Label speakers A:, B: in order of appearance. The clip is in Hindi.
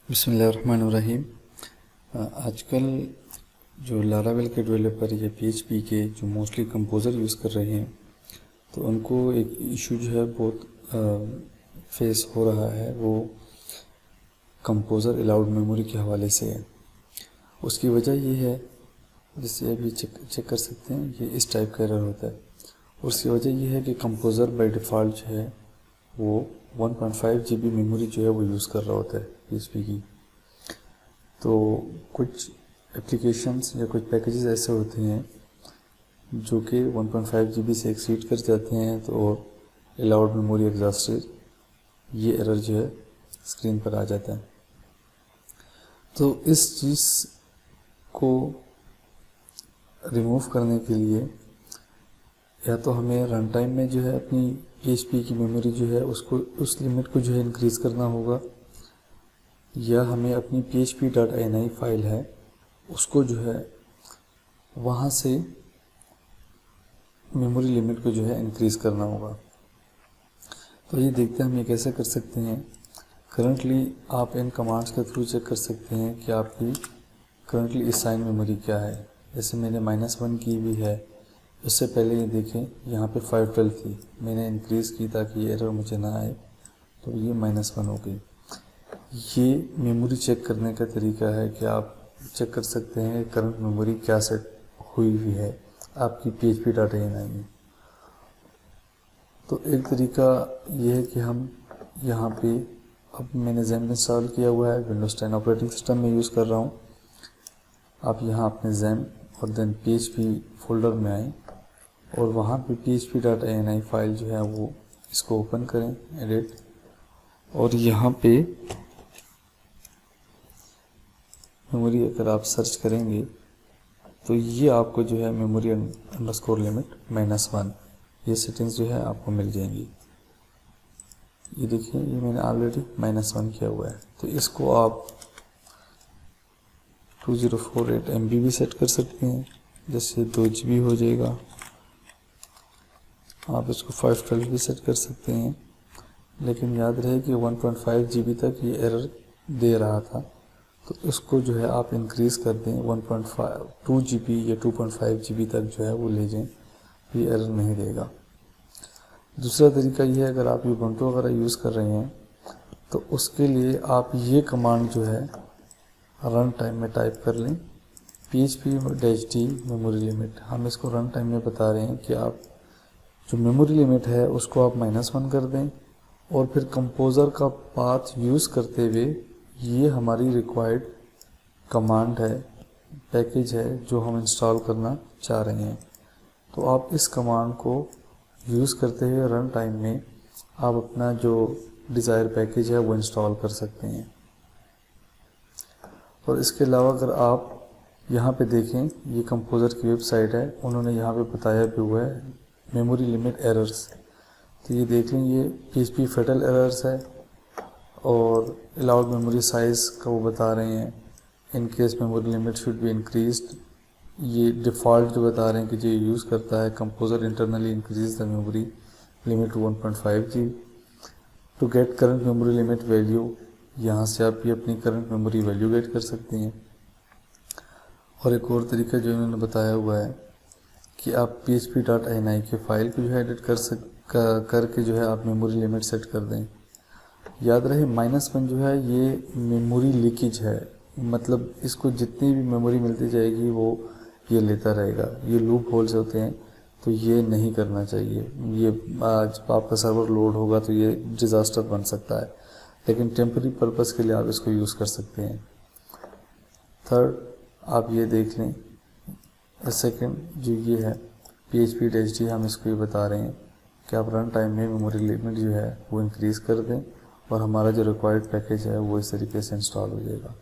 A: बिस्मिल्लाहिर्रहमानिर्रहीम। आजकल जो लारावेल के डेवलपर या पीएचपी के जो मोस्टली कंपोज़र यूज़ कर रहे हैं, तो उनको एक इशू जो है बहुत फेस हो रहा है, वो कंपोज़र अलाउड मेमोरी के हवाले से है। उसकी वजह ये है, जिससे अभी चेक कर सकते हैं, ये इस टाइप का एरर होता है। उसकी वजह ये है कि कंपोज़र बाय डिफ़ॉल्ट जो है वो 1.5 GB मेमोरी जो है वो यूज़ कर रहा होता है पीएचपी की। तो कुछ एप्लीकेशंस या कुछ पैकेजेस ऐसे होते हैं जो कि 1.5 GB से एक्सीड कर जाते हैं, तो अलाउड मेमोरी एग्जॉस्टेड ये एरर जो है स्क्रीन पर आ जाता है। तो इस चीज़ को रिमूव करने के लिए या तो हमें रन टाइम में जो है अपनी पीएचपी की मेमोरी जो है उसको उस लिमिट को जो है इंक्रीज़ करना होगा, या हमें अपनी php.ini फाइल है उसको जो है वहाँ से मेमोरी लिमिट को जो है इंक्रीज़ करना होगा। तो ये देखते हैं हम ये कैसे कर सकते हैं। करंटली आप इन कमांड्स के थ्रू चेक कर सकते हैं कि आपकी करंटली असाइन मेमोरी क्या है। जैसे मैंने -1 की भी है, इससे पहले ये देखें यहाँ पे 512 थी, मैंने इंक्रीज़ की ताकि ये एरर मुझे ना आए, तो ये -1 हो गई। ये मेमोरी चेक करने का तरीका है कि आप चेक कर सकते हैं करंट मेमोरी क्या सेट हुई हुई है आपकी php.ini में। तो एक तरीका ये है कि हम यहाँ पे, अब मैंने XAMPP इंस्टॉल किया हुआ है, विंडोज़ 10 ऑपरेटिंग सिस्टम में यूज़ कर रहा हूँ। आप यहाँ अपने XAMPP और देन php फोल्डर में आएँ और वहाँ पे php.ini फाइल जो है वो इसको ओपन करें, एडिट, और यहाँ पे मेमोरी अगर आप सर्च करेंगे तो ये आपको जो है मेमोरी अंडरस्कोर लिमिट -1 ये सेटिंग्स जो है आपको मिल जाएंगी। ये देखिए, ये मैंने ऑलरेडी -1 किया हुआ है। तो इसको आप 2048 MB भी सेट कर सकते हैं, जैसे 2 GB हो जाएगा। आप इसको 512 भी सेट कर सकते हैं, लेकिन याद रहे कि 1.5 GB तक ये एरर दे रहा था, तो इसको जो है आप इंक्रीज़ कर दें 2 GB या 2.5 GB तक जो है वो ले जाएं, ये एरर नहीं देगा। दूसरा तरीका ये है, अगर आप ubuntu वगैरह यूज़ कर रहे हैं तो उसके लिए आप ये कमांड जो है रन टाइम में टाइप कर लें, php-d मेमोरी लिमिट। हम इसको रन टाइम में बता रहे हैं कि आप जो मेमोरी लिमिट है उसको आप -1 कर दें, और फिर कंपोज़र का पाथ यूज़ करते हुए ये हमारी रिक्वायर्ड कमांड है, पैकेज है जो हम इंस्टॉल करना चाह रहे हैं। तो आप इस कमांड को यूज़ करते हुए रन टाइम में आप अपना जो डिज़ायर पैकेज है वो इंस्टॉल कर सकते हैं। और इसके अलावा अगर आप यहाँ पे देखें, ये कंपोज़र की वेबसाइट है, उन्होंने यहाँ पे बताया भी हुआ है मेमोरी लिमिट एरर्स। तो ये देख लें, ये PHP फेटल एरर्स है, और अलाउड मेमोरी साइज़ का वो बता रहे हैं, in case memory limit should be increased. ये डिफ़ॉल्ट जो बता रहे हैं कि जो यूज़ करता है composer internally increase the memory limit to 1.5 GB to get current memory limit value. यहाँ से आप ये अपनी करंट मेमोरी वैल्यू गेट कर सकते हैं। और एक और तरीका जो इन्होंने बताया हुआ है कि आप php.ini के फाइल को जो है एडिट करके जो है आप मेमोरी लिमिट सेट कर दें। याद रहे -1 जो है ये मेमोरी लीकेज है, मतलब इसको जितनी भी मेमोरी मिलती जाएगी वो ये लेता रहेगा। ये लूप होल्स होते हैं, तो ये नहीं करना चाहिए। ये आज आपका सर्वर लोड होगा तो ये डिज़ास्टर बन सकता है, लेकिन टेम्पररी पर्पस के लिए आप इसको यूज़ कर सकते हैं। थर्ड, आप ये देख लें, सेकंड जो ये है php-d, हम इसको ये बता रहे हैं कि आप रन टाइम में मेमोरी लिमिट जो है वो इंक्रीज़ कर दें, और हमारा जो रिक्वायर्ड पैकेज है वो इस तरीके से इंस्टॉल हो जाएगा।